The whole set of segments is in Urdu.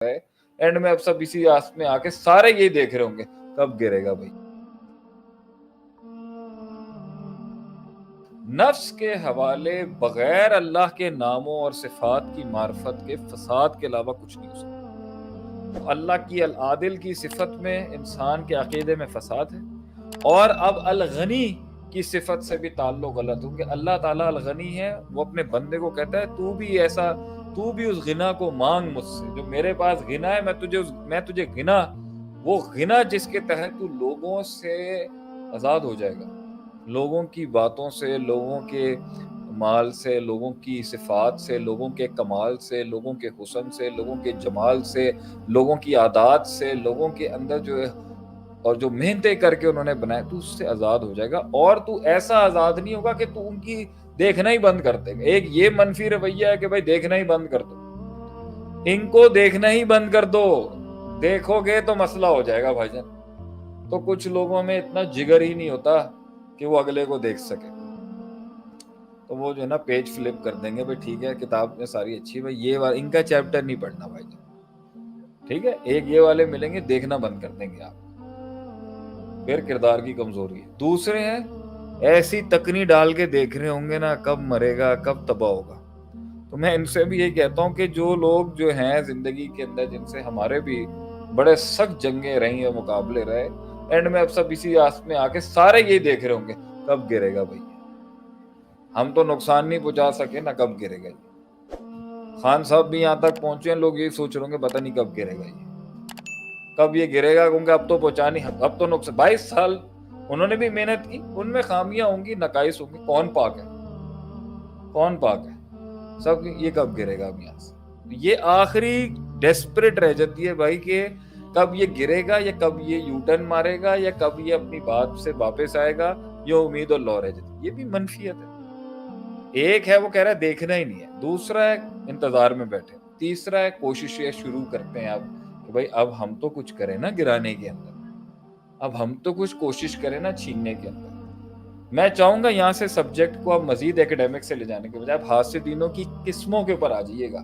ہے، اینڈ میں اب سب اسی آس میں آ کے سارے یہی دیکھ رہے ہوں گے کب گرے گا بھائی. نفس کے حوالے بغیر اللہ کے ناموں اور صفات کی معرفت کے فساد کے علاوہ کچھ نہیں ہو سکتا. اللہ کی العادل کی صفت میں انسان کے عقیدے میں فساد ہے، اور اب الغنی کی صفت سے بھی تعلق غلط ہوں کہ اللہ تعالیٰ الغنی ہے، وہ اپنے بندے کو کہتا ہے تو بھی اس غنا کو مانگ مجھ سے، جو میرے پاس غنا ہے میں تجھے غنا، وہ غنا جس کے تحت تو لوگوں سے آزاد ہو جائے گا، لوگوں کی باتوں سے، لوگوں کے مال سے، لوگوں کی صفات سے، لوگوں کے کمال سے، لوگوں کے حسن سے، لوگوں کے جمال سے، لوگوں کی عادات سے، لوگوں کے اندر جو ہے اور جو محنتیں کر کے انہوں نے بنائے، تو اس سے آزاد ہو جائے گا. اور تو ایسا آزاد نہیں ہوگا کہ تو ان کی دیکھنا ہی بند کر دے گا. ایک یہ منفی رویہ ہے کہ بھائی دیکھنا ہی بند کر دو، ان کو دیکھنا ہی بند کر دو، دیکھو گے تو مسئلہ ہو جائے گا بھائی جان. تو کچھ لوگوں میں اتنا جگر ہی نہیں ہوتا کہ وہ اگلے کو دیکھ سکے، تو وہ جو ہے نا پیج فلپ کر دیں گے بھائی ٹھیک ہے کتاب میں ساری اچھی، بھائی یہ ان کا چیپٹر نہیں پڑھنا بھائی جان، ٹھیک ہے. ایک یہ والے ملیں گے دیکھنا بند کر دیں گے آپ، پھر کردار کی کمزوری ہے. دوسرے ہیں ایسی تکنی ڈال کے دیکھ رہے ہوں گے نا کب مرے گا کب تباہ ہوگا. تو میں ان سے بھی یہ کہتا ہوں کہ جو لوگ جو ہیں زندگی کے اندر جن سے ہمارے بھی بڑے سخت جنگیں رہی ہیں، مقابلے رہے، اینڈ میں اب سب اسی آس میں آ کے سارے یہ دیکھ رہے ہوں گے کب گرے گا بھائی. ہم تو نقصان نہیں پہنچا سکے نا کب گرے گا. خان صاحب بھی یہاں تک پہنچے ہیں، لوگ یہ سوچ رہے ہوں گے پتہ نہیں کب گرے گا کب یہ گرے گا، کیونکہ اب تو پہنچا نہیں، اب تو نقصان. 22 سال انہوں نے بھی محنت کی، ان میں خامیاں ہوں گی، نقائص ہوں گی، کون پاک ہے سب. یہ کب گرے گا اب یہاں سے؟ یہ آخری ڈیسپریٹ رہ جاتی ہے بھائی کہ کب یہ گرے گا، یا کب یہ یو ٹرن مارے گا، یا کب یہ اپنی بات سے واپس آئے گا. یہ امید اور لو رہ جاتی ہے. یہ بھی منفیت ہے. ایک ہے وہ کہہ رہا ہے دیکھنا ہی نہیں ہے، دوسرا ہے انتظار میں بیٹھے، تیسرا ہے کوششیں شروع کرتے ہیں اب کہ بھائی اب ہم تو کچھ کریں نا گرانے کے اندر، اب ہم تو کچھ کوشش کریں نا چھیننے کے اندر. میں چاہوں گا یہاں سے سبجیکٹ کو اب مزید ایکیڈیمک سے لے جانے کے بجائے آپ حاسدینوں کی قسموں کے اوپر آ جائیے گا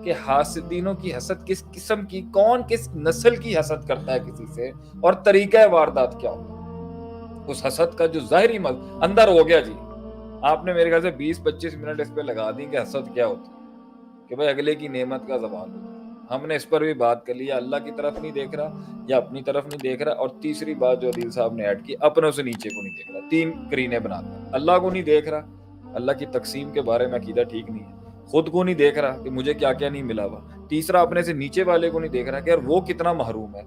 کہ حاسدینوں کی حسد کس قسم کی، کون کس نسل کی حسد کرتا ہے کسی سے، اور طریقہ واردات کیا ہوگا. اس حسد کا جو ظاہری اندر ہو گیا جی، آپ نے میرے خیال سے 20-25 منٹ اس پہ لگا دی کہ حسد کیا ہوتی ہے، کہ بھائی اگلے کی نعمت کا زوال ہوتا ہے. ہم نے اس پر بھی بات کر لی، اللہ کی طرف نہیں دیکھ رہا یا اپنی طرف نہیں دیکھ رہا. اور تیسری بات جو عدیل صاحب نے ایڈ کی، اپنوں سے نیچے کو نہیں دیکھ رہا. 3 کرینے بناتا ہے. اللہ کو نہیں دیکھ رہا، اللہ کی تقسیم کے بارے میں عقیدہ ٹھیک نہیں ہے. خود کو نہیں دیکھ رہا کہ مجھے کیا کیا نہیں ملا ہوا. تیسرا اپنے سے نیچے والے کو نہیں دیکھ رہا کہ یار وہ کتنا محروم ہے.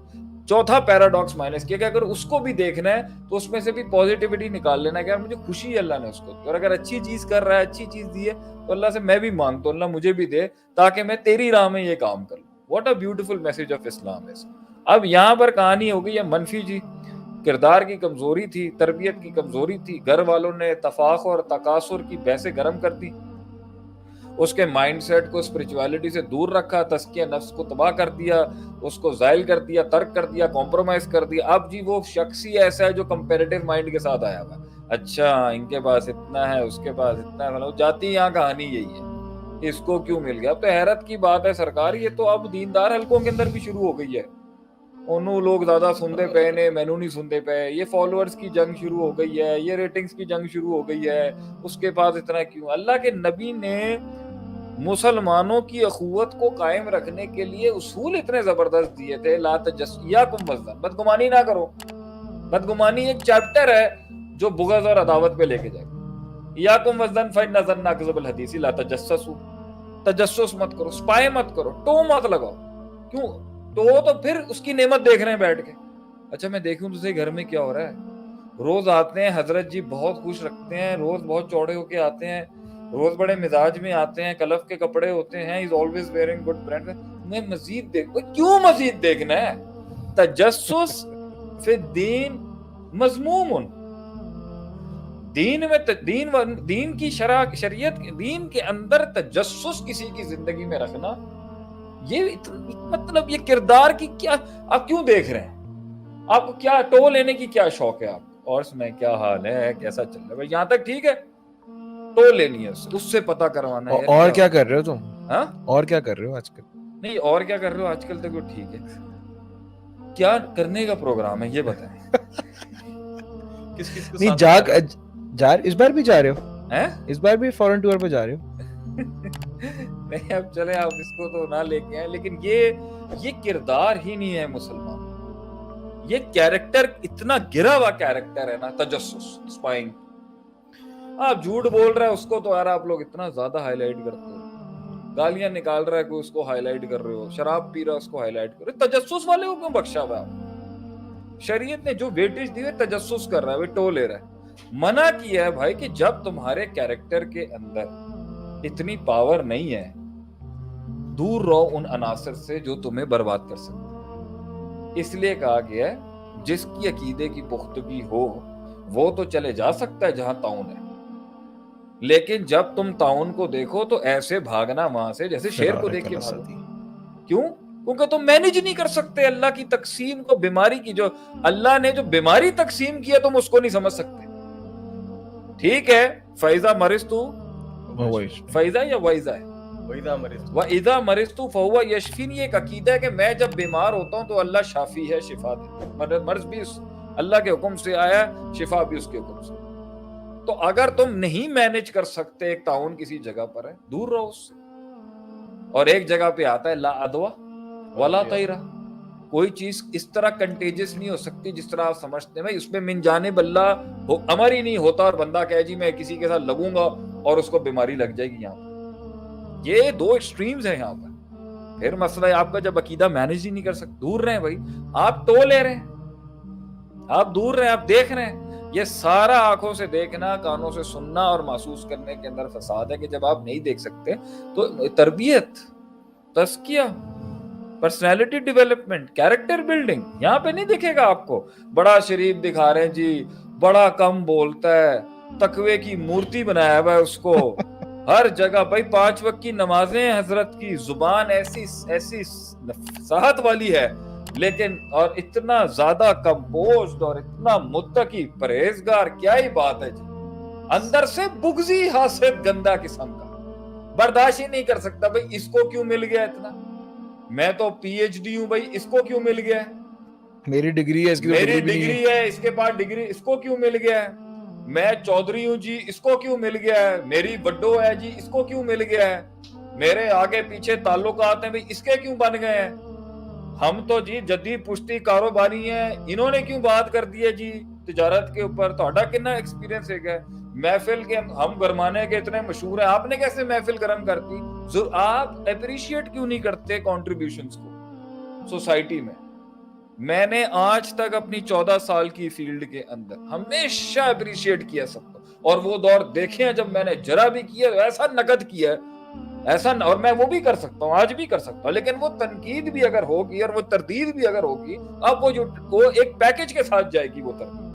چوتھا پیراڈاکس مائنس کیا کہ اگر اس کو بھی دیکھنا ہے تو اس میں سے بھی پوزیٹیوٹی نکال لینا ہے کہ یار مجھے خوشی ہے اللہ نے اس کو دی، اور اگر اچھی چیز کر رہا ہے، اچھی چیز دی ہے، تو اللہ سے میں بھی مانگتا ہوں اللہ مجھے بھی دے تاکہ میں تیری راہ میں یہ کام کر لوں. What a beautiful message of Islam ہے. اب یہاں پر کہانی ہو گئی ہے منفی جی، کردار کی کمزوری تھی، تربیت کی کمزوری تھی، گھر والوں نے تفاخر اور تکاثر کی بحثیں گرم کر دی، اس کے مائنڈ سیٹ کو اسپرچویلٹی سے دور رکھا، تزکیہ نفس کو تباہ کر دیا، اس کو زائل کر دیا، ترک کر دیا، کمپرومائز کر دیا. اب جی وہ شخص ہی ایسا ہے جو کمپیریٹیو مائنڈ کے ساتھ آیا ہوا ہے. اچھا ان کے پاس اتنا ہے، اس کے پاس اتنا ہے، مطلب جاتی یہاں کہانی یہی ہے، اس کو کیوں مل گیا. اب تو حیرت کی بات ہے سرکار، یہ تو اب دیندار حلقوں کے اندر بھی شروع ہو گئی ہے. انہوں لوگ زیادہ سنتے پے نے، مینو نہیں سنتے پے، یہ فالوورز کی جنگ شروع ہو گئی ہے، یہ ریٹنگز کی جنگ شروع ہو گئی ہے، اس کے پاس اتنا کیوں. اللہ کے نبی نے مسلمانوں کی اخوت کو قائم رکھنے کے لیے اصول اتنے زبردست دیے تھے، لا تجسسوا بدگمانی نہ کرو. بدگمانی ایک چیپٹر ہے جو بغض اور عداوت پہ لے کے جائے. یاکم وزن فإن ظن اکذب الحدیث، لا تجسسوا، تجسس مت کرو، سپائے مت کرو، ٹو مت لگاؤ. کیوں تو پھر اس کی نعمت دیکھ رہے ہیں بیٹھ کے. اچھا میں دیکھوں تجھے گھر میں کیا ہو رہا ہے. روز آتے ہیں حضرت جی بہت خوش رکھتے ہیں، روز بہت چوڑے ہو کے آتے ہیں، روز بڑے مزاج میں آتے ہیں، کلف کے کپڑے ہوتے ہیں، is always wearing good brand. میں مزید کیوں مزید دیکھنا ہے؟ تجسس فی الدین مذموم. دین کی شریعت دین کے اندر تجسس کسی کی زندگی میں رکھنا، یہ مطلب یہ کردار کی کیا آپ کیوں دیکھ رہے ہیں؟ آپ کو کیا ٹو لینے کی کیا شوق ہے آپ کو؟ اور سنائیں کیا حال ہے، کیسا چل رہا ہے؟ یہاں تک ٹھیک ہے، ٹو لینی ہے اس سے پتہ کروانا ہے. اور کیا کر رہے ہو تم؟ ہاں اور کیا کر رہے ہو آج کل؟ نہیں اور کیا کر رہے ہو آج کل؟ تک وہ ٹھیک ہے، کیا کرنے کا پروگرام ہے یہ بتائیں. کس کس کو نہیں ساتھ اس بار بھی جا رہے ہو؟ ہیں اس بار بھی فورن ٹور پہ جا رہے ہو؟ نہیں اب چلے آپ اس کو تو نہ لے کے آئیں، لیکن یہ کردار ہی نہیں ہے مسلمان. یہ کیریکٹر اتنا گرا ہوا کیریکٹر ہے نا، تجسس، اسپائنگ. آپ جھوٹ بول رہے ہیں اس کو تو یار آپ لوگ اتنا زیادہ ہائی لائٹ کرتے ہو، گالیاں نکال رہا ہے کوئی اس کو ہائی لائٹ کر رہے ہو، شراب پی رہا ہے اس کو ہائی لائٹ کر رہے ہو. تجسس والے کو کیوں بخشا ہوا ہے؟ شریعت نے جو ویٹیج دی ہے تجسس کر رہا ہے، وہ ٹو لے رہا ہے. منع کیا ہے بھائی کہ جب تمہارے کیریکٹر کے اندر اتنی پاور نہیں ہے، دور رہو ان عناصر سے جو تمہیں برباد کر سکتے. اس لیے کہا گیا ہے جس کی عقیدے کی پختگی ہو وہ تو چلے جا سکتا ہے جہاں تعاون ہے، لیکن جب تم تعاون کو دیکھو تو ایسے بھاگنا وہاں سے جیسے شیر کو دیکھ کے بھاگو. کیوں؟ کیونکہ تم مینج نہیں کر سکتے اللہ کی تقسیم کو. بیماری کی جو اللہ نے جو بیماری تقسیم کیا تم اس کو نہیں سمجھ سکتے. ٹھیک ہے، فَإِذَا مَرِضْتُ، فَإِذَا یا وَإِذَا ہے، وَإِذَا مَرِضْتُ فَهُوَ يَشْفِينِ. یہ ایک عقیدہ ہے کہ میں جب بیمار ہوتا ہوں تو اللہ شافی ہے، شفا دیتا ہے. مرض بھی اللہ کے حکم سے آیا، شفا بھی اس کے حکم سے. تو اگر تم نہیں مینج کر سکتے، ایک تعاون کسی جگہ پر ہے، دور رہو اس سے. اور ایک جگہ پہ آتا ہے لا ادوا ولا طیرہ. کوئی چیز اس طرح کنٹیجس نہیں ہو سکتی جس طرح آپ سمجھتے ہیں. اس میں من جانب اللہ امر ہی نہیں ہوتا اور بندہ کہے جی میں کسی کے ساتھ لگوں گا اور اس کو بیماری لگ جائے گی. یہاں پر یہ دو ایکسٹریمز ہیں یہاں پر. پھر مسئلہ ہے آپ کا جب عقیدہ مینج ہی نہیں کر سکتے. دور رہیں بھائی، آپ ٹو لے رہے ہیں، آپ دور رہیں، آپ دیکھ رہے ہیں. یہ سارا آنکھوں سے دیکھنا، کانوں سے سننا اور محسوس کرنے کے اندر فساد ہے کہ جب آپ نہیں دیکھ سکتے تو تربیت، تزکیہ، پرسنالٹی ڈیولپمنٹ، کیریکٹر بلڈنگ یہاں پہ نہیں دکھے گا آپ کو. بڑا شریف دکھا رہے ہیں جی، بڑا کم بولتا ہے، تقوی کی مورتی بنایا ہوا ہے اس کو ہر جگہ. بھائی 5 وقت کی نمازیں، حضرت کی زبان ایسی فصاحت والی ہے، لیکن اور اتنا زیادہ کمپوزڈ اور اتنا متقی پرہیزگار. کیا ہی بات ہے جی، اندر سے بغضی حاسد گندا قسم کا، برداشت ہی نہیں کر سکتا. بھائی اس کو کیوں مل گیا اتنا؟ میں تو پی ایچ ڈی ہوں بھائی، اس کو کیوں مل گیا ہے؟ میری ڈگری ہے، اس کی میری ڈگری ہے، اس کے پاس ڈگری، اس کو کیوں مل گیا ہے؟ میں چودھری ہوں جی، اس کو کیوں مل گیا ہے؟ میری وڈو ہے جی، اس کو کیوں مل گیا ہے؟ میرے آگے پیچھے تعلقات ہیں بھائی، اس کے کیوں بن گئے ہیں؟ ہم تو جی جدی پشتی کاروباری ہیں، انہوں نے کیوں بات کر دی ہے جی تجارت کے اوپر؟ تہاڈا کتنا ایکسپیرینس ہے؟ محفل کے ہم گرمانے کے اتنے مشہور ہیں، آپ نے کیسے محفل گرم کرتی؟ آپ اپریشیٹ کیوں نہیں کرتے کنٹریبیوشنز کو سوسائٹی میں؟ میں نے آج تک اپنی 14 سال کی فیلڈ کے اندر ہمیشہ اپریشیٹ کیا سب کو. اور وہ دور دیکھے ہیں جب میں نے جرا بھی کیا ایسا نقد کیا ایسا، اور میں وہ بھی کر سکتا ہوں، آج بھی کر سکتا ہوں. لیکن وہ تنقید بھی اگر ہوگی اور وہ تردید بھی اگر ہوگی، اب وہ ایک پیکج کے ساتھ جائے گی وہ تردید.